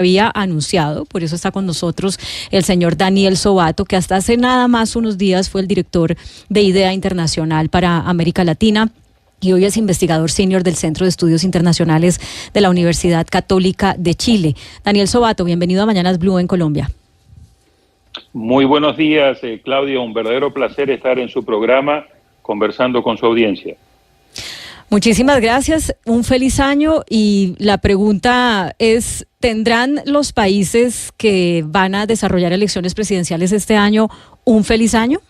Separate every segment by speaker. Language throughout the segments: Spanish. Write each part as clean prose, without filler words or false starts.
Speaker 1: había anunciado, por eso está con nosotros el señor Daniel Sobato, que hasta hace nada más unos días fue el director de IDEA Internacional para América Latina y hoy es investigador senior del Centro de Estudios Internacionales de la Universidad Católica de Chile. Daniel Sobato, bienvenido a Mañanas Blue en Colombia.
Speaker 2: Muy buenos días, Claudia, un verdadero placer estar en su programa conversando con su audiencia.
Speaker 1: Muchísimas gracias, un feliz año y la pregunta es, ¿tendrán los países que van a desarrollar elecciones presidenciales este año un feliz año?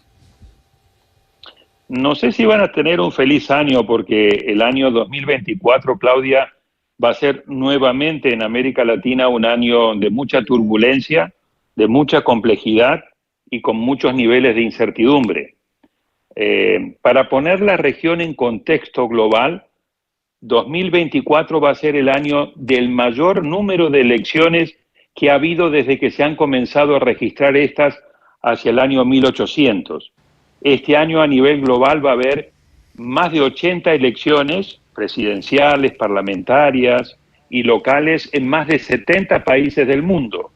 Speaker 2: No sé si van a tener un feliz año porque el año 2024, Claudia, va a ser nuevamente en América Latina un año de mucha turbulencia, de mucha complejidad y con muchos niveles de incertidumbre. Para poner la región en contexto global, 2024 va a ser el año del mayor número de elecciones que ha habido desde que se han comenzado a registrar estas hacia el año 1800. Este año a nivel global va a haber más de 80 elecciones presidenciales, parlamentarias y locales en más de 70 países del mundo.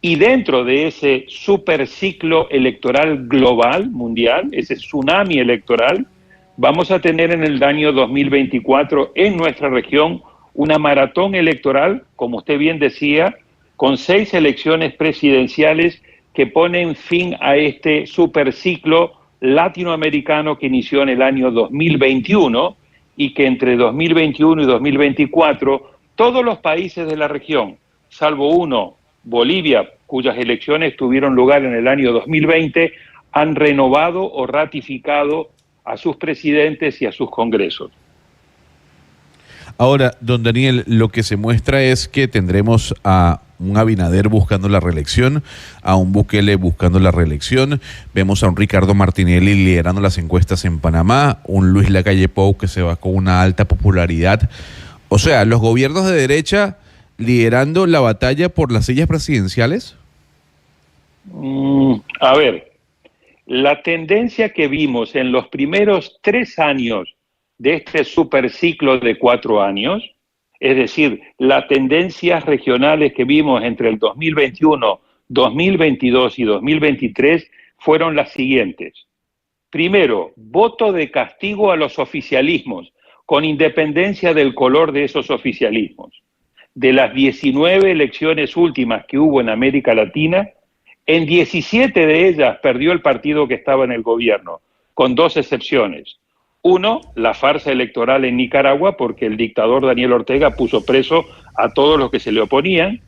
Speaker 2: Y dentro de ese superciclo electoral global, mundial, ese tsunami electoral, vamos a tener en el año 2024 en nuestra región una maratón electoral, como usted bien decía, con 6 elecciones presidenciales que ponen fin a este superciclo latinoamericano que inició en el año 2021 y que entre 2021 y 2024 todos los países de la región, salvo uno, Bolivia, cuyas elecciones tuvieron lugar en el año 2020, han renovado o ratificado a sus presidentes y a sus congresos.
Speaker 3: Ahora, don Daniel, lo que se muestra es que tendremos a un Abinader buscando la reelección, a un Bukele buscando la reelección, vemos a un Ricardo Martinelli liderando las encuestas en Panamá, un Luis Lacalle Pou que se va con una alta popularidad. O sea, los gobiernos de derecha liderando la batalla por las sillas presidenciales.
Speaker 2: A ver, la tendencia que vimos en los primeros 3 años de este superciclo de 4 años, es decir, las tendencias regionales que vimos entre el 2021, 2022 y 2023 fueron las siguientes. Primero, voto de castigo a los oficialismos, con independencia del color de esos oficialismos. De las 19 elecciones últimas que hubo en América Latina, en 17 de ellas perdió el partido que estaba en el gobierno, con 2 excepciones. Uno, la farsa electoral en Nicaragua, porque el dictador Daniel Ortega puso preso a todos los que se le oponían.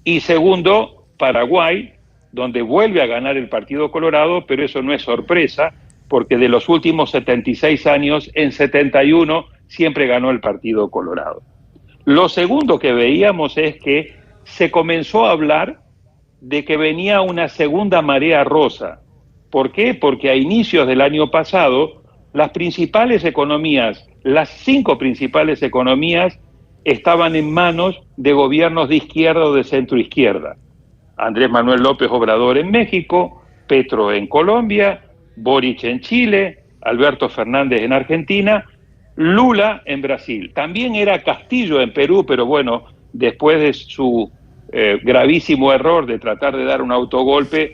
Speaker 2: Y segundo, Paraguay, donde vuelve a ganar el Partido Colorado, pero eso no es sorpresa, porque de los últimos 76 años, en 71 siempre ganó el Partido Colorado. Lo segundo que veíamos es que se comenzó a hablar de que venía una segunda marea rosa. ¿Por qué? Porque a inicios del año pasado, las principales economías, las 5 principales economías, estaban en manos de gobiernos de izquierda o de centroizquierda. Andrés Manuel López Obrador en México, Petro en Colombia, Boric en Chile, Alberto Fernández en Argentina, Lula en Brasil. También era Castillo en Perú, pero bueno, después de su gravísimo error de tratar de dar un autogolpe,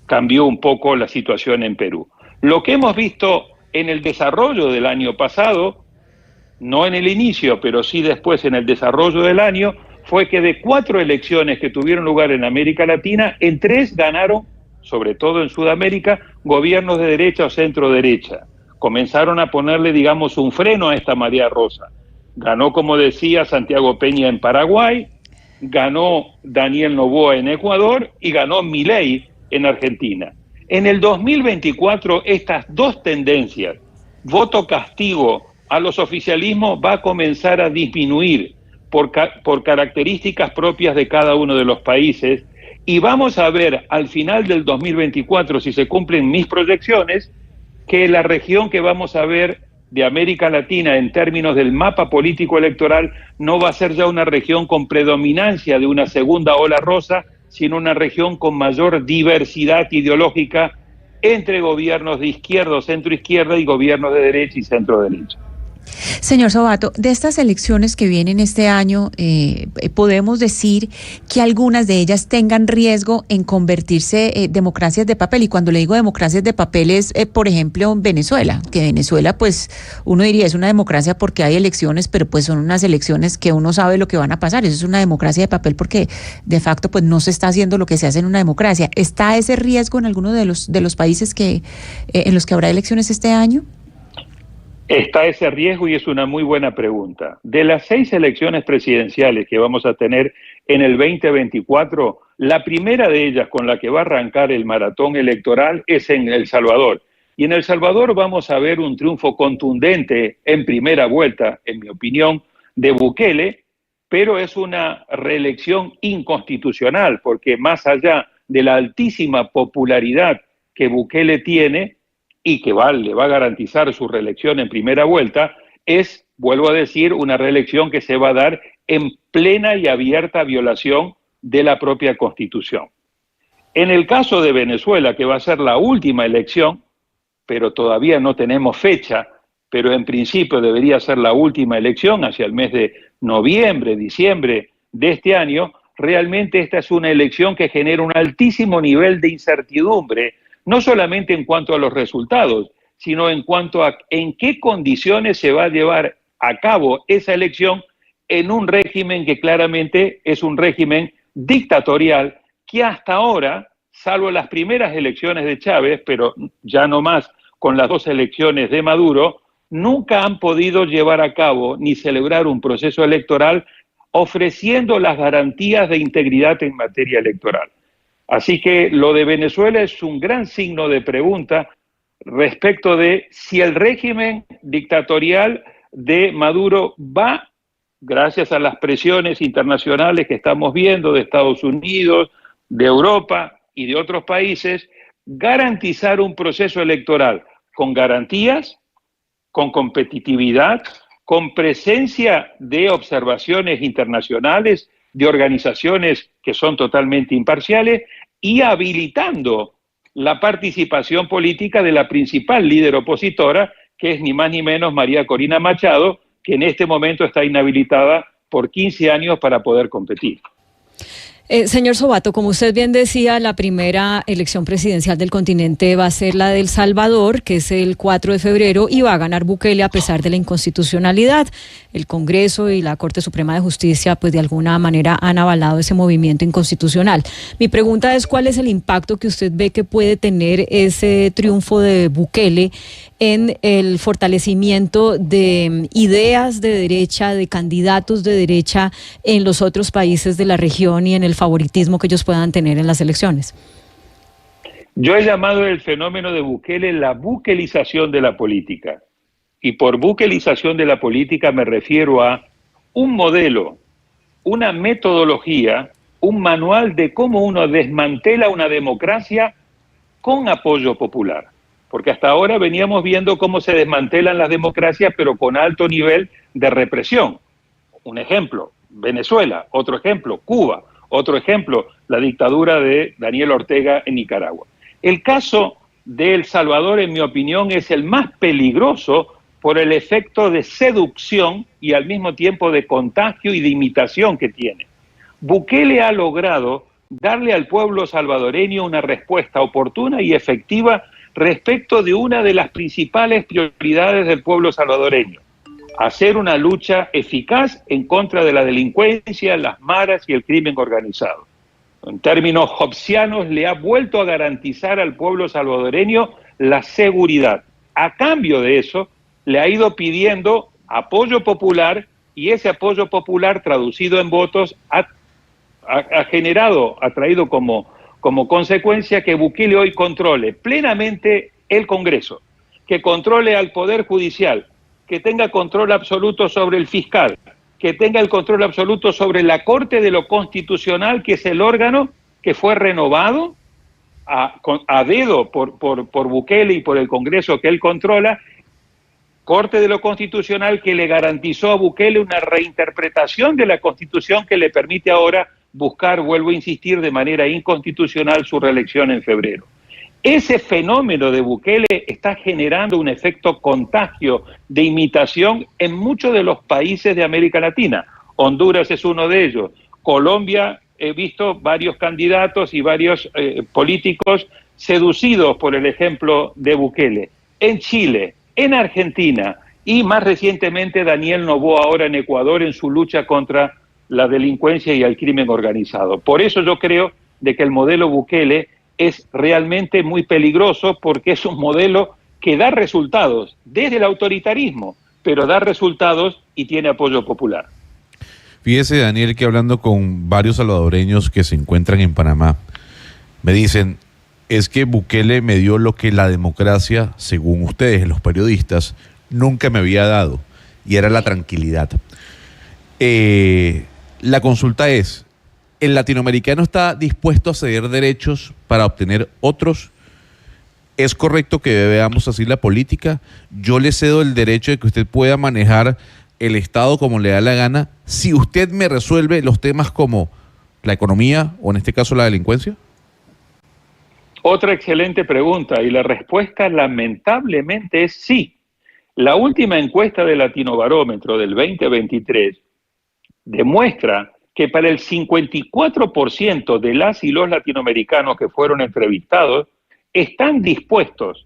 Speaker 2: cambió un poco la situación en Perú. Lo que hemos visto en el desarrollo del año pasado, no en el inicio, pero sí después en el desarrollo del año, fue que de 4 elecciones que tuvieron lugar en América Latina, en 3 ganaron, sobre todo en Sudamérica, gobiernos de derecha o centro derecha. Comenzaron a ponerle, digamos, un freno a esta marea rosa. Ganó, como decía, Santiago Peña en Paraguay, ganó Daniel Noboa en Ecuador y ganó Milei en Argentina. En el 2024, estas 2 tendencias, voto castigo a los oficialismos, va a comenzar a disminuir por características propias de cada uno de los países, y vamos a ver al final del 2024, si se cumplen mis proyecciones, que la región que vamos a ver de América Latina en términos del mapa político electoral no va a ser ya una región con predominancia de una segunda ola rosa, sino una región con mayor diversidad ideológica entre gobiernos de izquierda o centroizquierda y gobiernos de derecha y centro derecha.
Speaker 4: Señor Sobato, de estas elecciones que vienen este año, podemos decir que algunas de ellas tengan riesgo en convertirse democracias de papel. Y cuando le digo democracias de papel es, por ejemplo, Venezuela, que Venezuela, pues, uno diría es una democracia porque hay elecciones, pero pues son unas elecciones que uno sabe lo que van a pasar. Eso es una democracia de papel porque de facto pues no se está haciendo lo que se hace en una democracia. ¿Está ese riesgo en alguno de los países que en los que habrá elecciones este año?
Speaker 2: Está ese riesgo y es una muy buena pregunta. De las 6 elecciones presidenciales que vamos a tener en el 2024, la primera de ellas con la que va a arrancar el maratón electoral es en El Salvador. Y en El Salvador vamos a ver un triunfo contundente en primera vuelta, en mi opinión, de Bukele, pero es una reelección inconstitucional, porque más allá de la altísima popularidad que Bukele tiene, y que le va a garantizar su reelección en primera vuelta, es, vuelvo a decir, una reelección que se va a dar en plena y abierta violación de la propia Constitución. En el caso de Venezuela, que va a ser la última elección, pero todavía no tenemos fecha, pero en principio debería ser la última elección hacia el mes de noviembre, diciembre de este año, realmente esta es una elección que genera un altísimo nivel de incertidumbre, no solamente en cuanto a los resultados, sino en cuanto a en qué condiciones se va a llevar a cabo esa elección en un régimen que claramente es un régimen dictatorial que hasta ahora, salvo las primeras elecciones de Chávez, pero ya no más con las 2 elecciones de Maduro, nunca han podido llevar a cabo ni celebrar un proceso electoral ofreciendo las garantías de integridad en materia electoral. Así que lo de Venezuela es un gran signo de pregunta respecto de si el régimen dictatorial de Maduro va, gracias a las presiones internacionales que estamos viendo de Estados Unidos, de Europa y de otros países, garantizar un proceso electoral con garantías, con competitividad, con presencia de observaciones internacionales, de organizaciones que son totalmente imparciales y habilitando la participación política de la principal líder opositora, que es ni más ni menos María Corina Machado, que en este momento está inhabilitada por 15 años para poder competir.
Speaker 1: Señor Sobato, como usted bien decía, la primera elección presidencial del continente va a ser la de El Salvador, que es el 4 de febrero, y va a ganar Bukele a pesar de la inconstitucionalidad. El Congreso y la Corte Suprema de Justicia, pues de alguna manera han avalado ese movimiento inconstitucional. Mi pregunta es, ¿cuál es el impacto que usted ve que puede tener ese triunfo de Bukele en el fortalecimiento de ideas de derecha, de candidatos de derecha en los otros países de la región y en el favoritismo que ellos puedan tener en las elecciones?
Speaker 2: Yo he llamado el fenómeno de Bukele la bukelización de la política. Y por bukelización de la política me refiero a un modelo, una metodología, un manual de cómo uno desmantela una democracia con apoyo popular. Porque hasta ahora veníamos viendo cómo se desmantelan las democracias, pero con alto nivel de represión. Un ejemplo, Venezuela; otro ejemplo, Cuba; otro ejemplo, la dictadura de Daniel Ortega en Nicaragua. El caso de El Salvador, en mi opinión, es el más peligroso por el efecto de seducción y al mismo tiempo de contagio y de imitación que tiene. Bukele ha logrado darle al pueblo salvadoreño una respuesta oportuna y efectiva respecto de una de las principales prioridades del pueblo salvadoreño: hacer una lucha eficaz en contra de la delincuencia, las maras y el crimen organizado. En términos hobbesianos, le ha vuelto a garantizar al pueblo salvadoreño la seguridad. A cambio de eso, le ha ido pidiendo apoyo popular, y ese apoyo popular traducido en votos ha traído como consecuencia que Bukele hoy controle plenamente el Congreso, que controle al Poder Judicial, que tenga control absoluto sobre el fiscal, que tenga el control absoluto sobre la Corte de lo Constitucional, que es el órgano que fue renovado a dedo por Bukele y por el Congreso que él controla. Corte de lo Constitucional que le garantizó a Bukele una reinterpretación de la Constitución que le permite ahora buscar, vuelvo a insistir, de manera inconstitucional su reelección en febrero. Ese fenómeno de Bukele está generando un efecto contagio de imitación en muchos de los países de América Latina. Honduras es uno de ellos. Colombia, he visto varios candidatos y varios políticos seducidos por el ejemplo de Bukele. En Chile, en Argentina y más recientemente Daniel Noboa ahora en Ecuador en su lucha contra la delincuencia y el crimen organizado. Por eso yo creo de que el modelo Bukele es realmente muy peligroso porque es un modelo que da resultados desde el autoritarismo, pero da resultados y tiene apoyo popular.
Speaker 3: Fíjese, Daniel, que hablando con varios salvadoreños que se encuentran en Panamá, me dicen, es que Bukele me dio lo que la democracia, según ustedes, los periodistas, nunca me había dado, y era la tranquilidad. La consulta es, ¿el latinoamericano está dispuesto a ceder derechos para obtener otros? ¿Es correcto que veamos así la política? Yo le cedo el derecho de que usted pueda manejar el Estado como le da la gana, si usted me resuelve los temas como la economía o en este caso la delincuencia.
Speaker 2: Otra excelente pregunta y la respuesta lamentablemente es sí. La última encuesta de Latinobarómetro del 2023 demuestra que para el 54% de las y los latinoamericanos que fueron entrevistados están dispuestos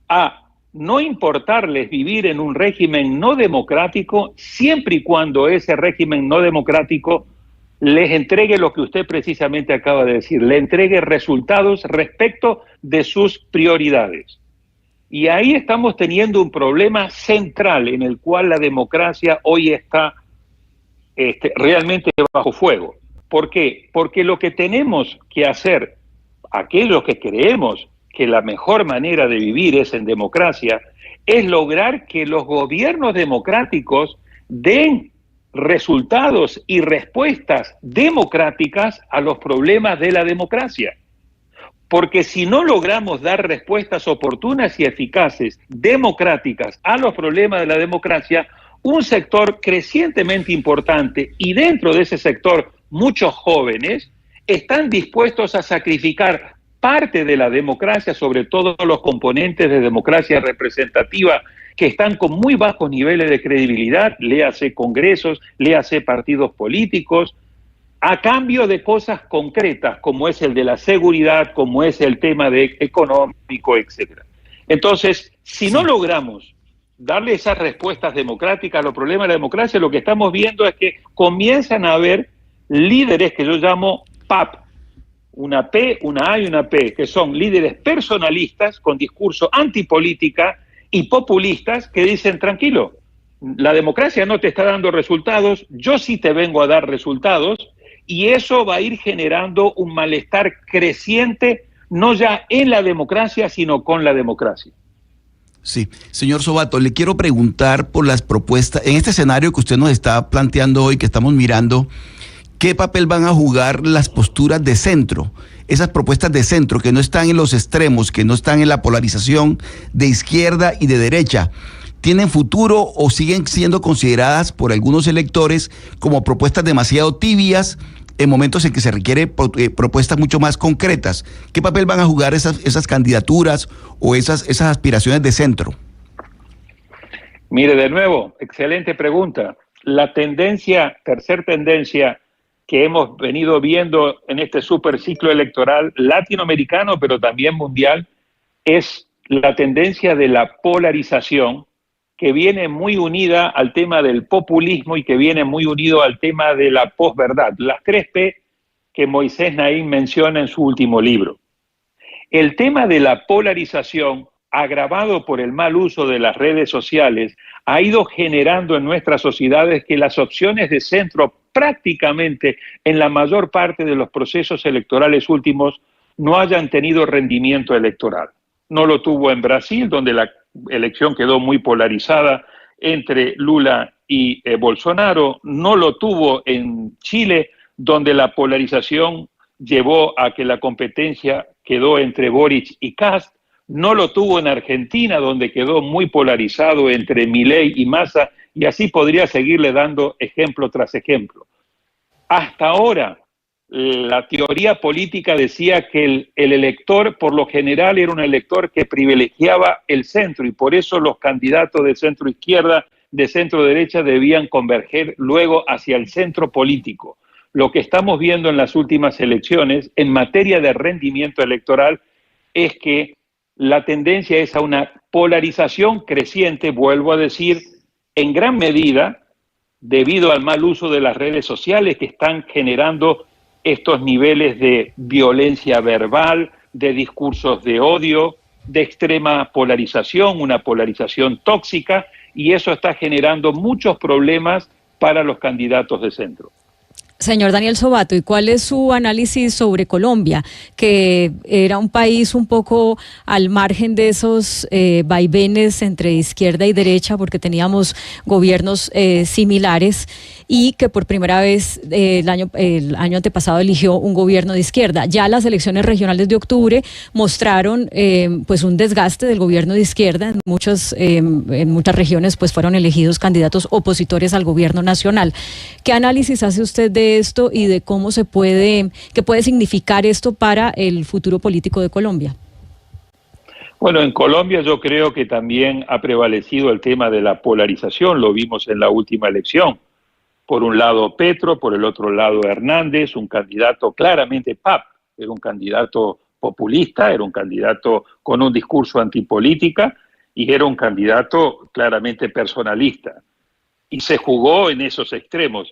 Speaker 2: a no importarles vivir en un régimen no democrático siempre y cuando ese régimen no democrático les entregue lo que usted precisamente acaba de decir, le entregue resultados respecto de sus prioridades. Y ahí estamos teniendo un problema central en el cual la democracia hoy está realmente bajo fuego. ¿Por qué? Porque lo que tenemos que hacer, aquellos que creemos que la mejor manera de vivir es en democracia, es lograr que los gobiernos democráticos den resultados y respuestas democráticas a los problemas de la democracia. Porque si no logramos dar respuestas oportunas y eficaces, democráticas, a los problemas de la democracia, un sector crecientemente importante y dentro de ese sector muchos jóvenes están dispuestos a sacrificar parte de la democracia, sobre todo los componentes de democracia representativa que están con muy bajos niveles de credibilidad, léase congresos, léase partidos políticos, a cambio de cosas concretas como es el de la seguridad, como es el tema de económico, etcétera. Entonces, si no logramos darle esas respuestas democráticas a los problemas de la democracia, lo que estamos viendo es que comienzan a haber líderes que yo llamo PAP, una P, una A y una P, que son líderes personalistas con discurso antipolítica y populistas que dicen, tranquilo, la democracia no te está dando resultados, yo sí te vengo a dar resultados, y eso va a ir generando un malestar creciente, no ya en la democracia, sino con la democracia.
Speaker 5: Sí, señor Sobato, le quiero preguntar por las propuestas, en este escenario que usted nos está planteando hoy, que estamos mirando, ¿qué papel van a jugar las posturas de centro? Esas propuestas de centro que no están en los extremos, que no están en la polarización de izquierda y de derecha, ¿tienen futuro o siguen siendo consideradas por algunos electores como propuestas demasiado tibias en momentos en que se requiere propuestas mucho más concretas? ¿Qué papel van a jugar esas candidaturas o esas aspiraciones de centro?
Speaker 2: Mire, de nuevo, excelente pregunta. La tercer tendencia que hemos venido viendo en este superciclo electoral latinoamericano, pero también mundial, es la tendencia de la polarización, que viene muy unida al tema del populismo y que viene muy unido al tema de la posverdad, las 3P que Moisés Naim menciona en su último libro. El tema de la polarización, agravado por el mal uso de las redes sociales, ha ido generando en nuestras sociedades que las opciones de centro prácticamente en la mayor parte de los procesos electorales últimos no hayan tenido rendimiento electoral. No lo tuvo en Brasil, donde la elección quedó muy polarizada entre Lula y Bolsonaro, no lo tuvo en Chile, donde la polarización llevó a que la competencia quedó entre Boric y Kast, no lo tuvo en Argentina, donde quedó muy polarizado entre Milei y Massa, y así podría seguirle dando ejemplo tras ejemplo. Hasta ahora, la teoría política decía que el elector, por lo general, era un elector que privilegiaba el centro y por eso los candidatos de centro izquierda, de centro derecha, debían converger luego hacia el centro político. Lo que estamos viendo en las últimas elecciones, en materia de rendimiento electoral, es que la tendencia es a una polarización creciente, vuelvo a decir, en gran medida, debido al mal uso de las redes sociales que están generando estos niveles de violencia verbal, de discursos de odio, de extrema polarización, una polarización tóxica, y eso está generando muchos problemas para los candidatos de centro.
Speaker 1: Señor Daniel Sobato, ¿y cuál es su análisis sobre Colombia, que era un país un poco al margen de esos vaivenes entre izquierda y derecha, porque teníamos gobiernos similares, y que por primera vez el año antepasado eligió un gobierno de izquierda? Ya las elecciones regionales de octubre mostraron pues un desgaste del gobierno de izquierda. En muchas regiones pues fueron elegidos candidatos opositores al gobierno nacional. ¿Qué análisis hace usted de esto y de cómo qué puede significar esto para el futuro político de Colombia?
Speaker 2: Bueno, en Colombia yo creo que también ha prevalecido el tema de la polarización, lo vimos en la última elección. Por un lado Petro, por el otro lado Hernández, un candidato claramente PAP, era un candidato populista, era un candidato con un discurso antipolítica y era un candidato claramente personalista. Y se jugó en esos extremos.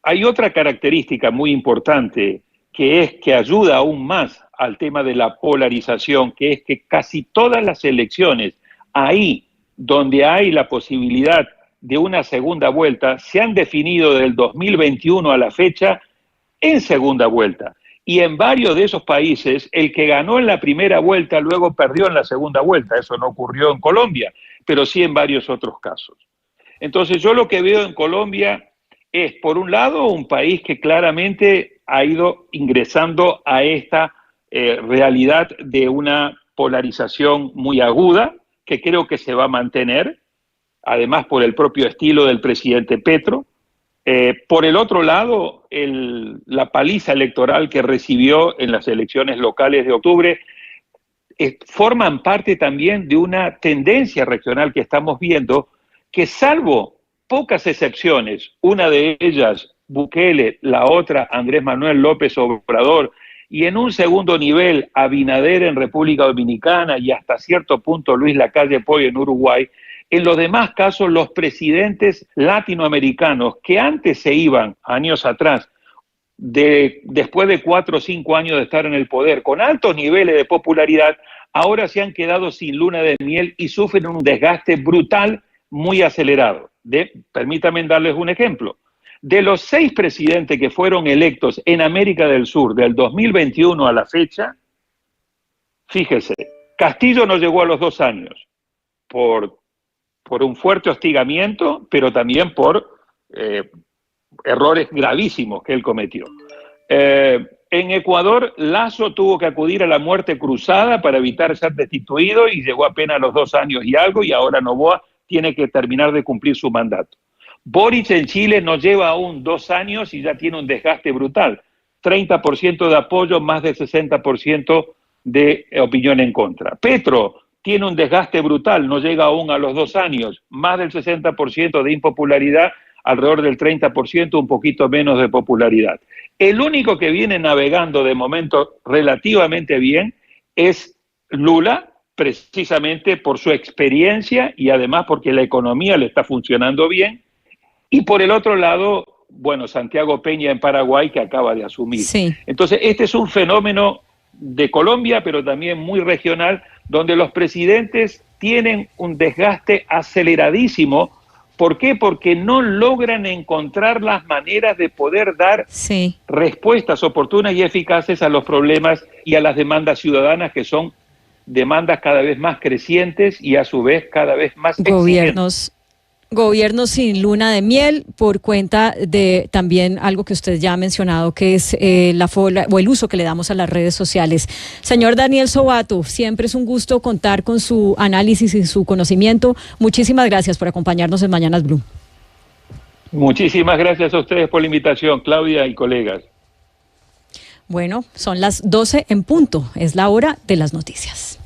Speaker 2: Hay otra característica muy importante que es que ayuda aún más al tema de la polarización, que es que casi todas las elecciones, ahí donde hay la posibilidad de una segunda vuelta, se han definido del 2021 a la fecha en segunda vuelta. Y en varios de esos países, el que ganó en la primera vuelta luego perdió en la segunda vuelta. Eso no ocurrió en Colombia, pero sí en varios otros casos. Entonces yo lo que veo en Colombia es, por un lado, un país que claramente ha ido ingresando a esta realidad de una polarización muy aguda, que creo que se va a mantener, además por el propio estilo del presidente Petro. Por el otro lado, la paliza electoral que recibió en las elecciones locales de octubre forman parte también de una tendencia regional que estamos viendo, que salvo pocas excepciones, una de ellas Bukele, la otra Andrés Manuel López Obrador, y en un segundo nivel Abinader en República Dominicana y hasta cierto punto Luis Lacalle Pou en Uruguay, en los demás casos los presidentes latinoamericanos que antes se iban, años atrás, después de 4 o 5 años de estar en el poder, con altos niveles de popularidad, ahora se han quedado sin luna de miel y sufren un desgaste brutal muy acelerado. Permítanme darles un ejemplo. De los 6 presidentes que fueron electos en América del Sur del 2021 a la fecha, fíjese, Castillo no llegó a los 2 años por un fuerte hostigamiento, pero también por errores gravísimos que él cometió. En Ecuador, Lasso tuvo que acudir a la muerte cruzada para evitar ser destituido y llegó apenas a los 2 años y algo, y ahora Noboa tiene que terminar de cumplir su mandato. Boric en Chile no lleva aún 2 años y ya tiene un desgaste brutal. 30% de apoyo, más del 60% de opinión en contra. Petro tiene un desgaste brutal, no llega aún a los 2 años, más del 60% de impopularidad, alrededor del 30%, un poquito menos de popularidad. El único que viene navegando de momento relativamente bien es Lula, precisamente por su experiencia y además porque la economía le está funcionando bien. Y por el otro lado, bueno, Santiago Peña en Paraguay, que acaba de asumir.
Speaker 1: Sí.
Speaker 2: Entonces, este es un fenómeno de Colombia, pero también muy regional, donde los presidentes tienen un desgaste aceleradísimo. ¿Por qué? Porque no logran encontrar las maneras de poder dar respuestas oportunas y eficaces a los problemas y a las demandas ciudadanas, que son demandas cada vez más crecientes y a su vez cada vez más exigentes.
Speaker 1: Gobiernos sin luna de miel, por cuenta de también algo que usted ya ha mencionado, que es el uso que le damos a las redes sociales. Señor Daniel Sobato, siempre es un gusto contar con su análisis y su conocimiento. Muchísimas gracias por acompañarnos en Mañanas Blue.
Speaker 2: Muchísimas gracias a ustedes por la invitación, Claudia y colegas.
Speaker 1: Bueno, son las 12 en punto, es la hora de las noticias.